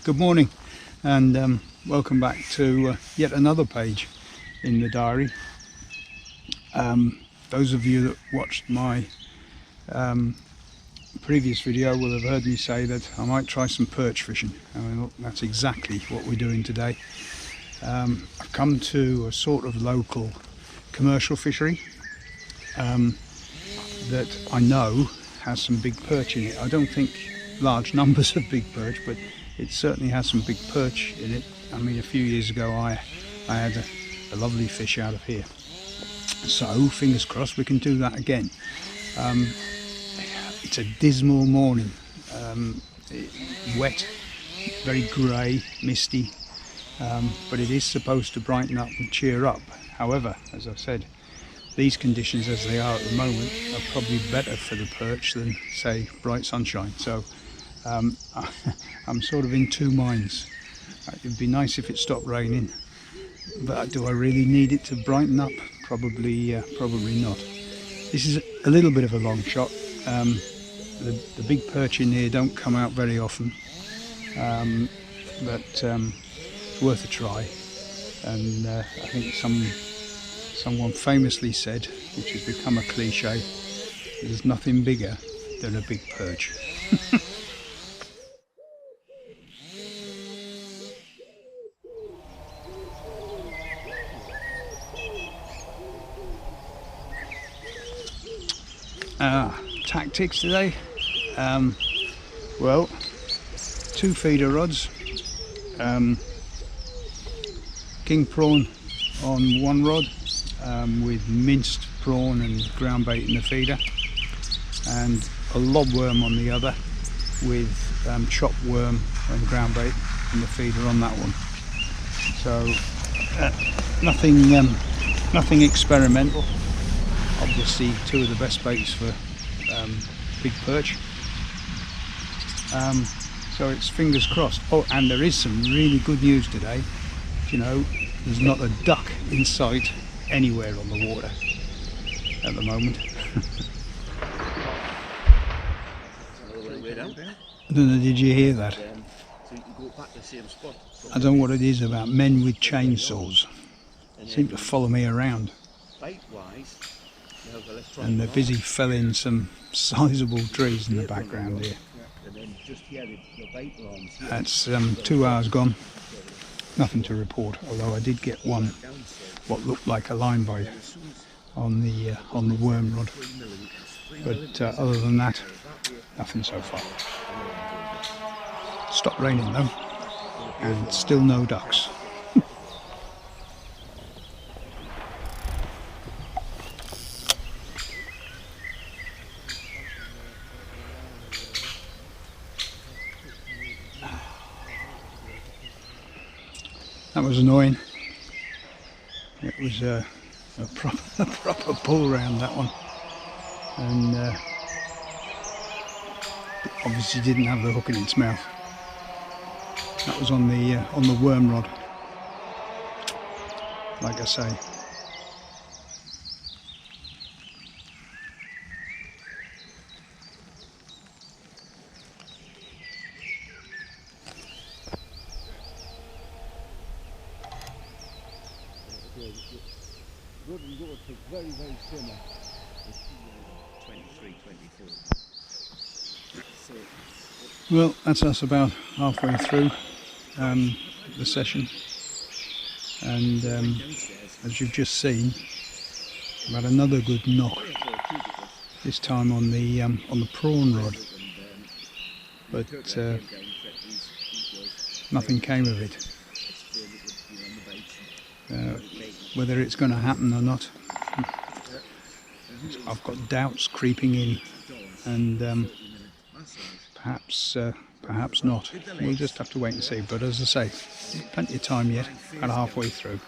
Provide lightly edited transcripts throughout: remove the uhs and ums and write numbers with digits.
Good morning and welcome back to yet another page in the diary. Those of you that watched my previous video will have heard me say that I might try some perch fishing. I mean, that's exactly what we're doing today. I've come to a sort of local commercial fishery that I know has some big perch in it. I don't think large numbers of big perch, but it certainly has some big perch in it. I mean, a few years ago I had a lovely fish out of here. So fingers crossed we can do that again. It's a dismal morning, wet, very grey, misty, but it is supposed to brighten up and cheer up. However, as I've said, these conditions as they are at the moment are probably better for the perch than, say, bright sunshine. So I'm sort of in two minds. It'd be nice if it stopped raining, but do I really need it to brighten up? Probably not. This is a little bit of a long shot. The big perch in here don't come out very often, but it's worth a try. And I think someone famously said, which has become a cliche, there's nothing bigger than a big perch. Tactics today, well, 2 feeder rods, king prawn on one rod with minced prawn and ground bait in the feeder, and a lobworm on the other with chopped worm and ground bait in the feeder on that one. So nothing experimental. Obviously 2 of the best baits for big perch. So it's fingers crossed. Oh, and there is some really good news today. You know, there's not a duck in sight anywhere on the water at the moment. I don't know, did you hear that? I don't know what it is about men with chainsaws. They seem to follow me around. And they're busy felling some sizable trees in the background here. That's 2 hours gone. Nothing to report, although I did get one what looked like a line bite on the worm rod. But other than that, nothing so far. Stopped raining though, and still no ducks. That was annoying. It was a proper pull round, that one, and obviously didn't have the hook in its mouth. That was on the worm rod, like I say. Very similar. 23, 24. Well, that's us about halfway through the session, and as you've just seen, I've had another good knock. This time on the prawn rod, but nothing came of it. Whether it's going to happen or not, I've got doubts creeping in, and perhaps not. We'll just have to wait and see. But as I say, plenty of time yet, about halfway through.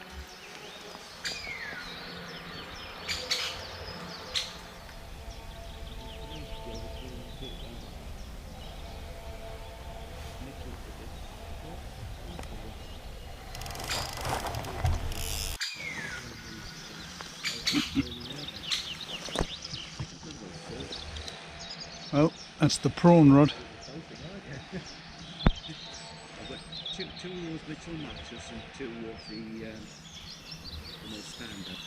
Well, that's the prawn rod. little matches and two of the more standard.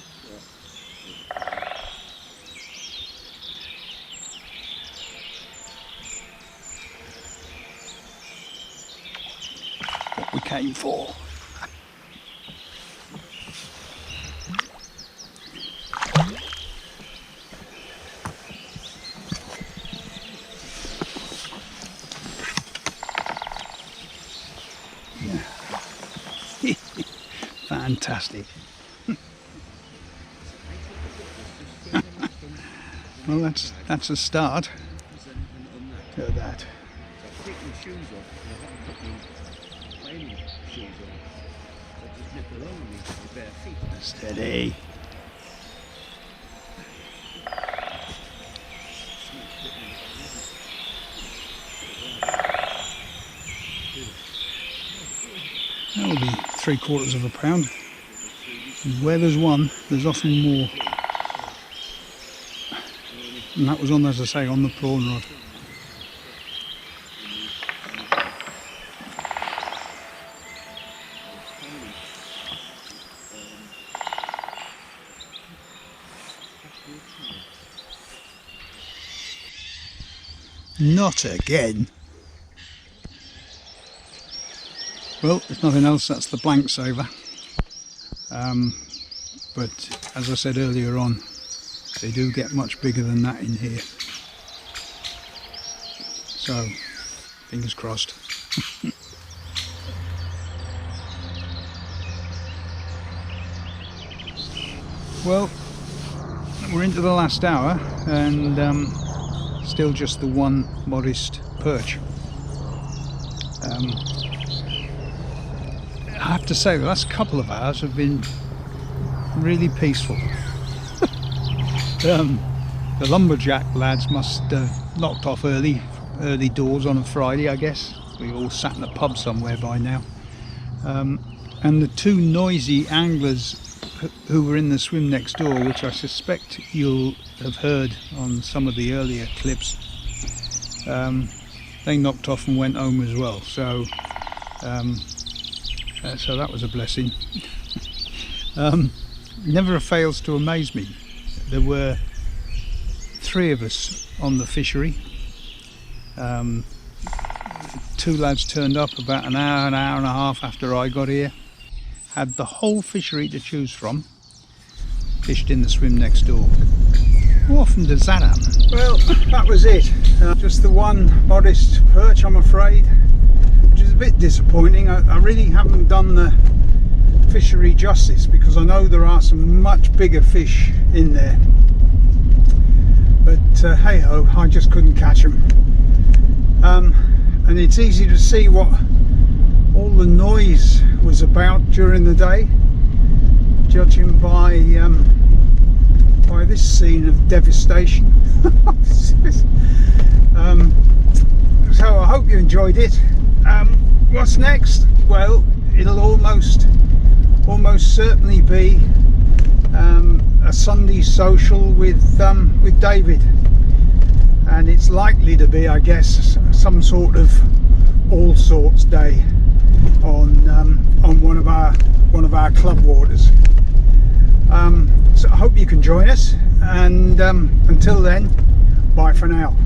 What we came for. Fantastic. Well, that's a start. Look at that. So take your shoes off, and I haven't put my training shoes on. So just nip along with your bare feet. Steady. That'll be 3/4 pound. And where there's one, there's often more. And that was on, as I say, on the prawn rod. Not again. Well, if nothing else, that's the blank saver. But as I said earlier on, they do get much bigger than that in here. So, fingers crossed. Well, we're into the last hour and still just the one modest perch. I have to say the last couple of hours have been really peaceful. The lumberjack lads must have knocked off early doors on a Friday, I guess. We all sat in a pub somewhere by now. And the two noisy anglers who were in the swim next door, which I suspect you'll have heard on some of the earlier clips, they knocked off and went home as well. So that was a blessing. Never fails to amaze me. There were 3 of us on the fishery. 2 lads turned up about an hour and a half after I got here. Had the whole fishery to choose from. Fished in the swim next door. How often does that happen? Well, that was it. Just the one modest perch, I'm afraid, which is a bit disappointing. I really haven't done the fishery justice because I know there are some much bigger fish in there. But hey ho, I just couldn't catch them. And it's easy to see what all the noise was about during the day, judging by this scene of devastation. So I hope you enjoyed it. What's next? Well, it'll almost certainly be a Sunday social with David, and it's likely to be, I guess, some sort of all sorts day on one of our club waters. So I hope you can join us, and until then, bye for now.